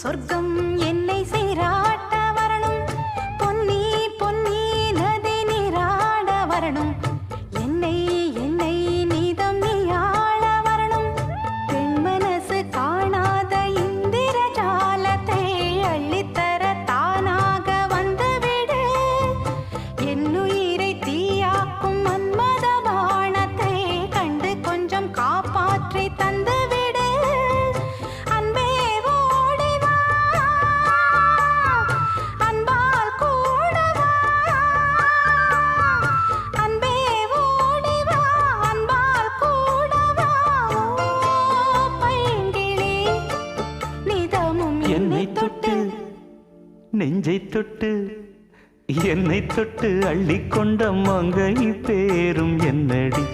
சொர்க்கம் என்னை சீராட்ட வரணும், பொன்னி பொன்னி நதி நீராட வரணும், என்னை என்னை நீதம் நீயாள வரணும். பெண் மனசு காணாத இந்திர ஜாலத்தை அள்ளித்தர தானாக வந்துவிடு. என்னுயிரை தீயாக்கும் மன்மத பாணத்தை கண்டு கொஞ்சம் காப்பாற்றி தந்துவிடு. அன்பே ஓடிவா, அன்பால் கூடவா, அன்பே ஓடிவா, அன்பால் கூடவா. ஓ பைங்கிளி, நிதமும் என்னை தொட்டு நெஞ்சை தொட்டு என்னை தொட்டு அள்ளிக்கொண்ட மங்கை பேரும் என்னடி.